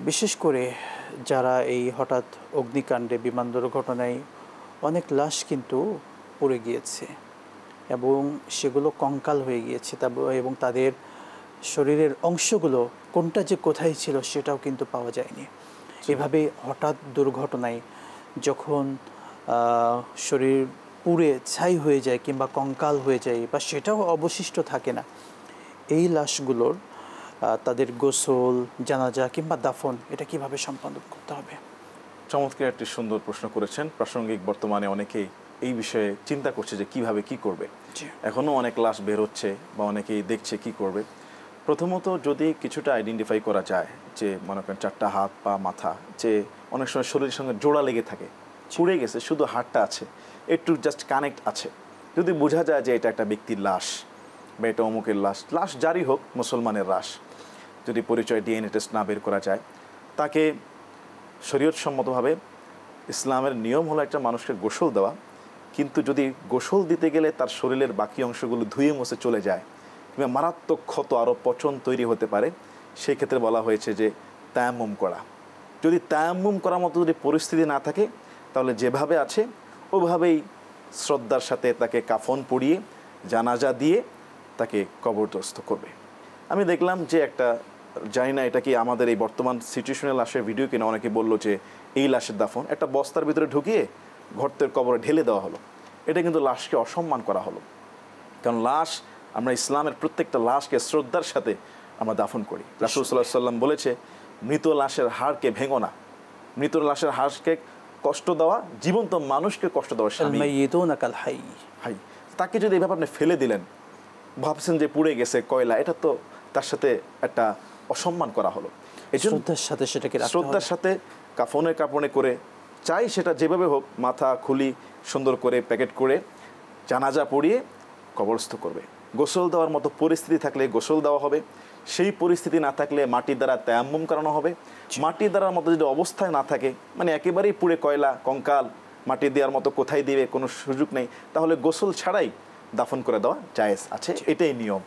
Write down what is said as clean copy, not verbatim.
বিশেষ করে যারা এই হঠাৎ অগ্নিকাণ্ডে বিমান দুর্ঘটনায় অনেক লাশ কিন্তু পড়ে গিয়েছে এবং সেগুলো কঙ্কাল হয়ে গিয়েছে এবং তাদের শরীরের অংশগুলো কোনটা যে কোথায় ছিল সেটাও কিন্তু পাওয়া যায়নি। এভাবে হঠাৎ দুর্ঘটনায় যখন শরীর পুড়ে ছাই হয়ে যায় কিংবা কঙ্কাল হয়ে যায় বা সেটাও অবশিষ্ট থাকে না, এই লাশগুলোর তাদের গোসল, জানাজা কিংবা দাফন এটা কিভাবে সম্পাদন করতে হবে? চমৎকার একটি সুন্দর প্রশ্ন করেছেন। প্রাসঙ্গিক বর্তমানে অনেকেই এই বিষয়ে চিন্তা করছে যে কিভাবে কি করবে। এখনও অনেক লাশ বের হচ্ছে বা অনেকেই দেখছে কি করবে। প্রথমত যদি কিছুটা আইডেন্টিফাই করা যায় যে মনে করেন 4টা হাত পা মাথা, যে অনেক সময় শরীরের সঙ্গে জোড়া লেগে থাকে, পুড়ে গেছে, শুধু হাড়টা আছে, একটু জাস্ট কানেক্ট আছে, যদি বোঝা যায় যে এটা একটা ব্যক্তির লাশ বা এটা অমুকের লাশ, লাশ যারই হোক, মুসলমানের লাশ, যদি পরিচয় ডিএনএ টেস্ট না বের করা যায়, তাকে শরীয়তসম্মতভাবে ইসলামের নিয়ম হলো একটা মানুষকে গোসল দেওয়া, কিন্তু যদি গোসল দিতে গেলে তার শরীরের বাকি অংশগুলো ধুয়ে মুছে চলে যায় কিংবা মারাত্মক ক্ষত আরও পচন তৈরি হতে পারে, সেই ক্ষেত্রে বলা হয়েছে যে তায়াম্মুম করা। যদি তায়াম্মুম করার মতো যদি পরিস্থিতি না থাকে, তাহলে যেভাবে আছে ওভাবেই শ্রদ্ধার সাথে তাকে কাফন পরিয়ে জানাজা দিয়ে তাকে কবরস্থ করবে। আমি দেখলাম যে একটা, জানি না এটা কি আমাদের এই বর্তমান সিচুয়েশনাল লাশের ভিডিও কিনা, অনেকে বললো যে এই লাশের দাফন একটা বস্তার ভিতরে ঢুকিয়ে ঘরতের কবরে ঢেলে দেওয়া হলো। এটা কিন্তু লাশকে অসম্মান করা হলো, কারণ লাশ, আমরা ইসলামের প্রত্যেকটা লাশকে শ্রদ্ধার সাথে আমরা দাফন করি। রাসূল সাল্লাল্লাহু আলাইহি ওয়াসাল্লাম বলেছে, মৃত লাশের হাড়কে ভেঙো না, মৃত লাশের হাড়কে কষ্ট দেওয়া জীবন্ত মানুষকে কষ্ট দেওয়া হাই। তাকে যদি এভাবে আপনি ফেলে দিলেন, ভাবছেন যে পুড়ে গেছে কয়লা, এটা তো তার সাথে একটা অসম্মান করা হলো। এই শ্রদ্ধার সাথে সেটাকে শ্রদ্ধার সাথে কাফনে কাপড়ে করে, চাই সেটা যেভাবে হোক, মাথা খুলি সুন্দর করে প্যাকেট করে জানাজা পড়িয়ে কবরস্থ করবে। গোসল দেওয়ার মতো পরিস্থিতি থাকলে গোসল দেওয়া হবে, সেই পরিস্থিতি না থাকলে মাটির দ্বারা তায়াম্মুম করানো হবে। মাটির দ্বারার মতো যদি অবস্থায় না থাকে, মানে একেবারেই পুড়ে কয়লা কঙ্কাল, মাটি দেওয়ার মতো কোথায় দিবে কোনো সুযোগ নেই, তাহলে গোসল ছাড়াই দাফন করে দেওয়া জায়েজ আছে, এটাই নিয়ম।